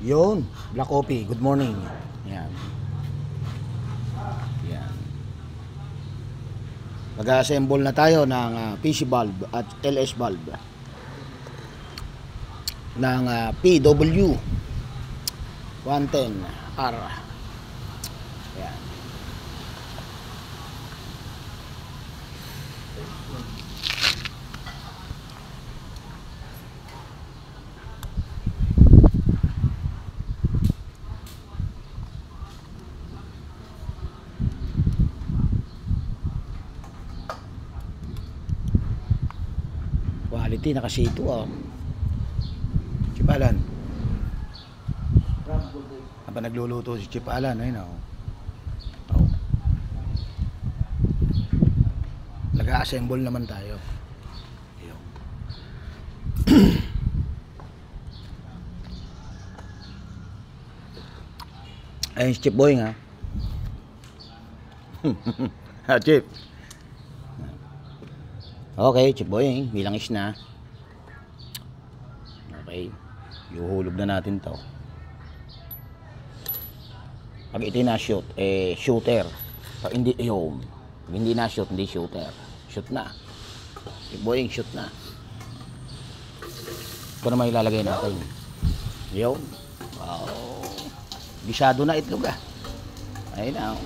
Yun, black coffee, good morning. Yan. Yan. Mag-assemble na tayo ng PC bulb at LS bulb ng PW 110R. Yan. Quality, nakasito Chip Alan. Habang nagluluto si Chip Alan, ayun Nag-assemble naman tayo. Ayun. Ayun si Chip Boying Chip. Okay, Chip Boying, bilang is na. Okay, iuhulog na natin to. Pag ito na shoot, shooter. Pag hindi, pag hindi na shoot, hindi shooter. Shoot na. Chip Boying, shoot na. Ito na may ilalagay natin. Yun. Wow. Gisado na itlog Ayun na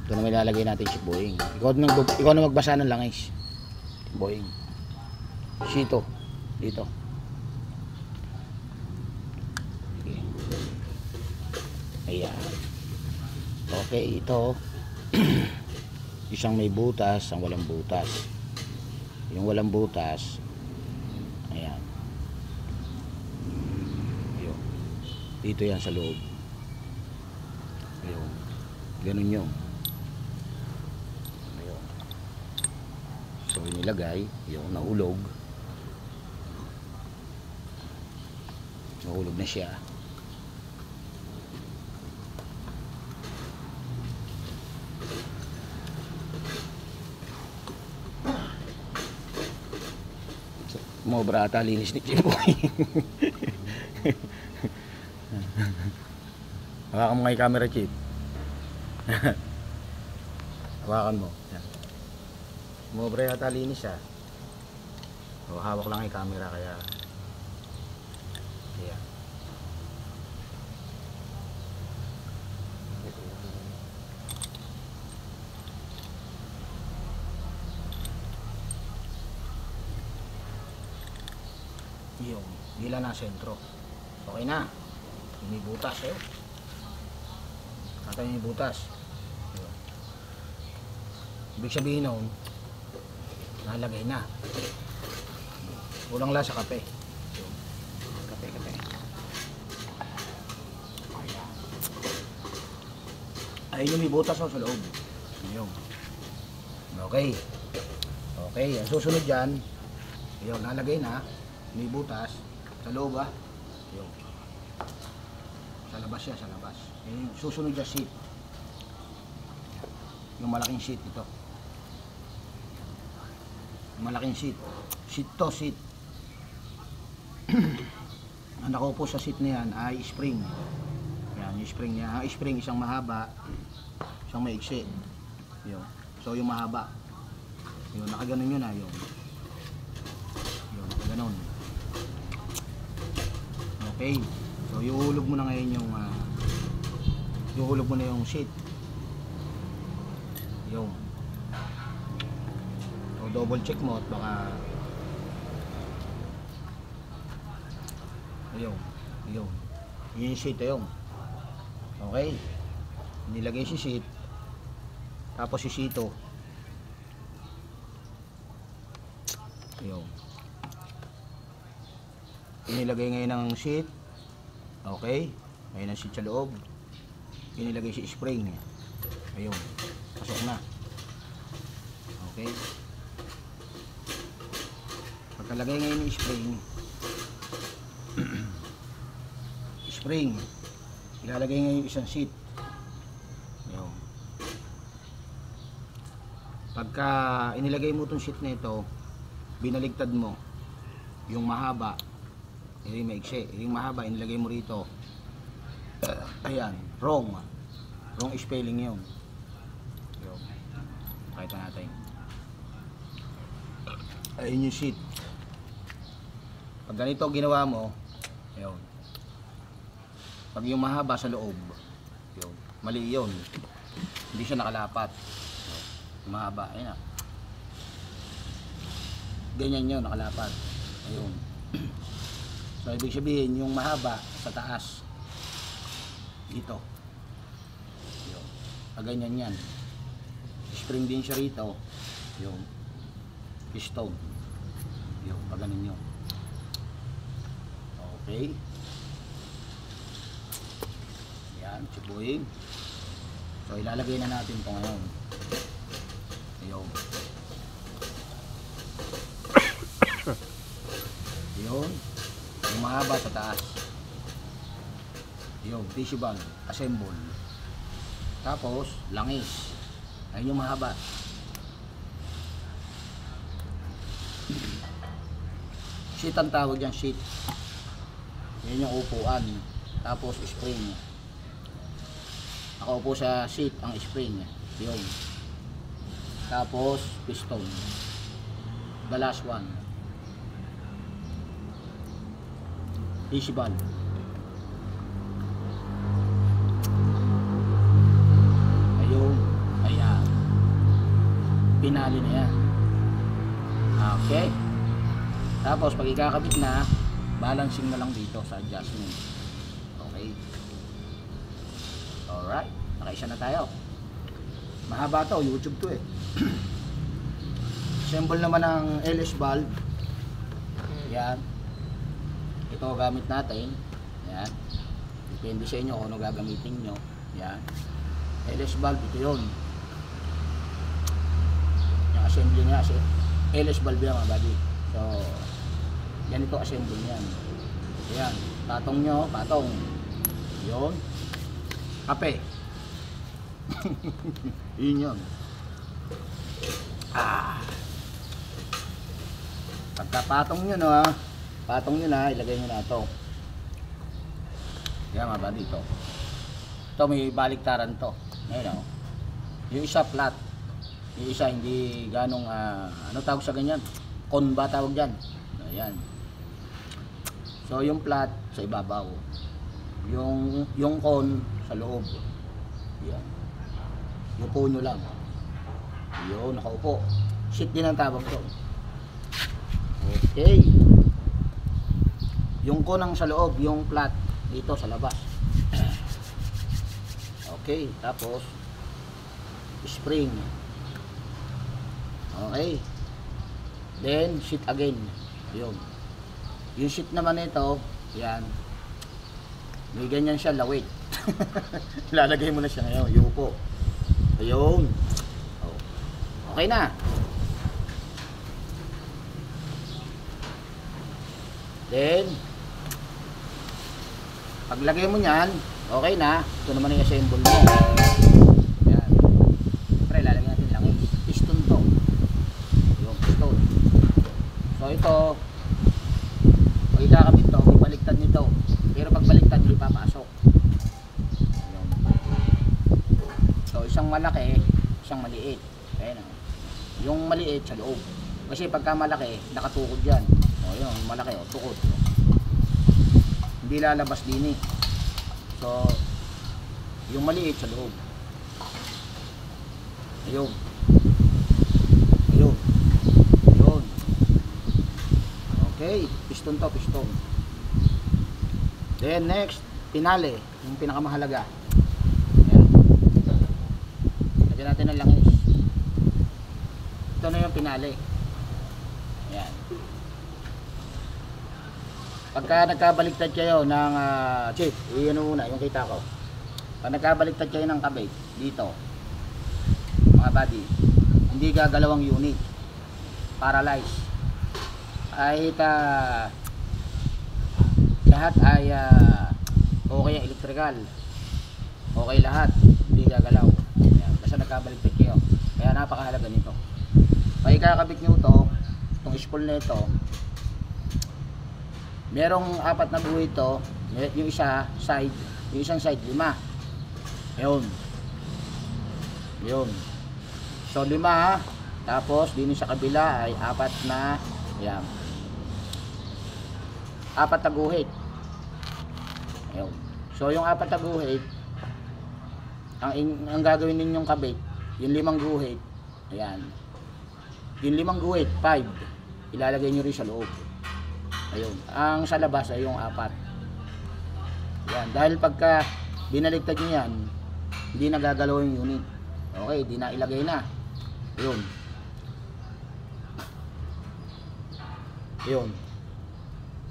Ito na may ilalagay natin si Boying. Ikaw na magbasa ng langis. Boying. Sito. Dito. Okay. Ayan. Okay, ito. Isang may butas, ang walang butas. Yung walang butas. Ayan. Ayun. Dito yan sa loob. Ayun. Ganun yung. So inilagay, yung nahulog na siya. Mobra ata linis ni Chip Boying. Hawakan mo nga yung camera, Chip. Hawakan mo. Yan. Mobra yata linis o hawak lang yung camera kaya ayan. Yung hila na sentro. Okay na. May butas Tatay yung butas. Ibig sabihin noon nalagay na. Kulang lang sa kape. Kape. Ayun yung may butas sa loob. Ayun. Okay. Ang susunod dyan, ayun, nalagay na. May butas sa loob Ayun. Sa labas siya, sa labas. Ayun, susunod dyan sheet. Yung malaking sheet ito. Malaking sheet. Sheet. Ang nakaupo sa sheet na yan ay spring. Yan, yung spring niya. Ang spring isang mahaba, isang maiksi. Yun. So yung mahaba. Yun, nakaganon yun Yun, nakaganon. Okay. So iuhulog mo na ngayon yung iuhulog mo na yung sheet. Yun. Double check mo at baka ayun yung sheet okay, nilagay si sheet tapos si sito inilagay ngayon ng sheet. Okay, ngayon ang sheet sa loob, inilagay si spring. Ayun, pasok na. Okay, pagkalagay ngayon ng spring ilalagay ngayon yung isang sheet. Ayun. Pagka inilagay mo itong sheet na ito, binaligtad mo yung mahaba, Ito yung maiksi. Ito yung mahaba, inilagay mo rito. Ayan, wrong. Wrong spelling yun. Yun. Pakita natin. Ayun yung sheet. Pag ganito ginawa mo, ayun. Pag yung mahaba sa loob, yun. Mali yun. Hindi siya nakalapat. Yung mahaba, ayun na. Ganyan yun, nakalapat. Ayun. So, ibig sabihin, yung mahaba sa taas. Dito. Yun. Pag ganyan yan. Spring din siya rito. Yung piston. Yun, pag ganun yun. Okay. Yan, chipuin. So, ilalagay na natin ito ngayon. Ayun. Yun. Yung mahaba sa taas. Yun, tissue bag. Assemble. Tapos, langis. Ayun yung mahaba. Sheet ang tawag dyan, sheet. Yan yung upuan. Tapos spring. Nakaupo sa sheet ang spring. Yun. Tapos piston. The last one. Easy valve. Ayun. Ayan. Pinali na yan. Okay. Tapos pag ikakabit na, balancing na lang dito sa adjustment. Okay. Alright. Nakaisa na tayo. Mahaba to. YouTube to eh. Assemble naman ng LS valve. Yan. Ito gamit natin. Yan. Depende sa inyo kung ano gagamitin nyo. Yan. LS valve. Ito yun. Yung assembly niya. LS valve yan mga buddy. So, yan ito assembly niyan. Yan. Patong nyo. Patong. Yun. Kape. Yun yun. Pagkapatong nyo no, patong nyo na, ilagay nyo na ito. Yan mga buddy, ito. Ito may baliktaran to. Ngayon, yung isa flat, yung isa hindi ganong ano tawag sa ganyan, cone ba tawag dyan. Ayan. So yung flat sa ibabaw, yung cone sa loob. Yan. Upo nyo lang. Yun, nakaupo. Sheet din ang tawag to. Okay. Yung cone ang sa loob, yung flat dito sa labas. Okay, tapos spring. Okay. Then sheet again. Yun. Yung sheet naman ito, yan. May ganyan siya, lawit. Lalagay mo na siya ngayon, yupo. Ayun. Okay na. Then, paglagay mo niyan, okay na. Ito naman yung assemble mo. Yan. Siyempre, lalagyan natin lang yung piston to. Yung piston. So, ito, pag ikakabit to, may baliktad nito. Pero pag baliktad, hindi papasok. Yan. So, isang malaki, isang maliit. Ayan. Yung maliit sa loob. Kasi pagka malaki, nakatukod yan. O yun, malaki o, tukod. Hindi lalabas din eh. So, yung maliit sa loob. Ayun. Ayun. Ayun. Okay, piston to, piston. Then next, pinali. Yung pinakamahalaga. Ayan. Lagyan natin ng langis. Ito na yung pinali. Ayan. Pagka nagkabaliktad kayo ng chip, iyan muna yung kita ko. Pag nagkabaliktad kayo ng kabit dito, mga buddy, hindi gagalaw ang unit. Paralyzed. Kahit lahat ay okay ang electrical. Okay lahat, hindi gagalaw. Ayan. Basta nagkabaliktad kayo. Kaya napakahalaga nito. Pag ikakabit nyo ito, itong spool na ito, Merong 4 na guhit to. Yung isa side, yung isang side 5. Ayun. Yun. So 5, tapos din sa kabila ay 4 na, ayan. 4 na guhit. Ayun. So yung 4 na guhit, ang gagawin ninyong kabit, yung 5 guhit, ayan. Yung 5 guhit, 5, ilalagay nyo rin sa loob. Ayun. Ang sa labas ay yung 4. Ayan. Dahil pagka binaligtad nyo yan, hindi nagagalaw yung unit. Okay, di na ilagay na. Ayun. Ayun.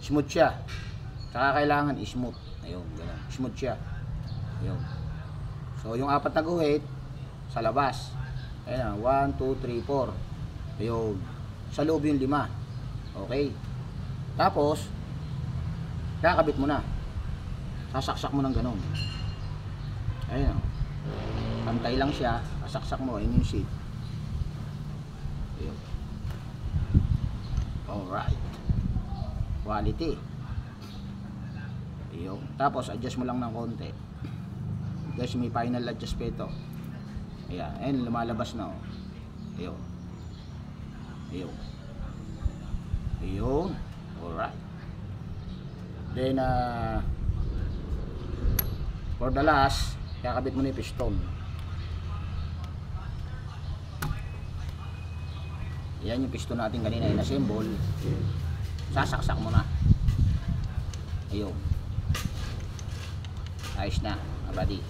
Smooth siya. Saka kailangan smooth. Ayun, ganun. Smooth siya. Ayun. So, yung 4 na guhit sa labas. Ayun, 1, 2, 3, 4. Ayun. Sa loob yung 5. Okay. Tapos, kakabit mo na. Sasaksak mo ng ganun. Ayun. Pantay lang siya. Sasaksak mo. Ayun yung seat. Ayun. Alright. Quality. Ayun. Tapos, adjust mo lang ng konti. Guys, may final adjust pa ito. Ayan. Ayun, lumalabas na. Oh. Ayun. Ayun. Ayun. Alright. Then, for the last, kakabit mo na yung piston. Yan yung piston natin kanina in-assemble. Sasaksak mo na. Ayun. Ayos na, mga buddy.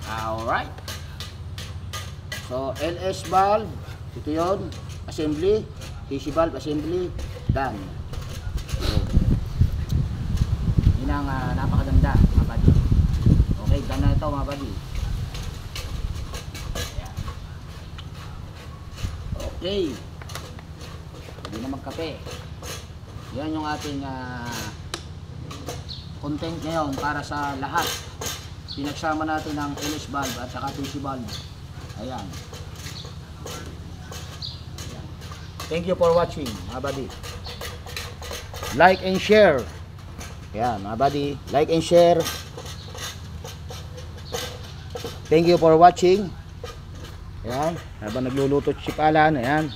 Alright. So, LS valve, ito yun. Assembly, PC valve assembly, done. So, yun ang napakaganda, mga buddy. Okay, done na ito, mga buddy. Okay. Pwede na magkape. Yan yung ating content ngayon para sa lahat. Pinagsama natin ang LS valve at saka PC valve. Ayan. Thank you for watching, mga buddy. Like and share. Ayan, mga buddy. Like and share. Thank you for watching. Ayan. Habang nagluluto si Palan. Ayan.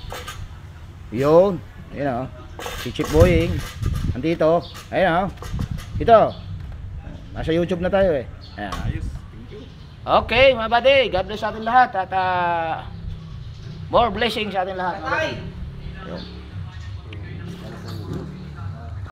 Yun. Ayan o. Si Chip Boying. Andito. Ayan o. Ito. Nasa YouTube na tayo eh. Ayan. Ayos. Thank you. Okay, mga buddy. God bless sa atin lahat. At more blessings sa atin lahat. Mga buddy.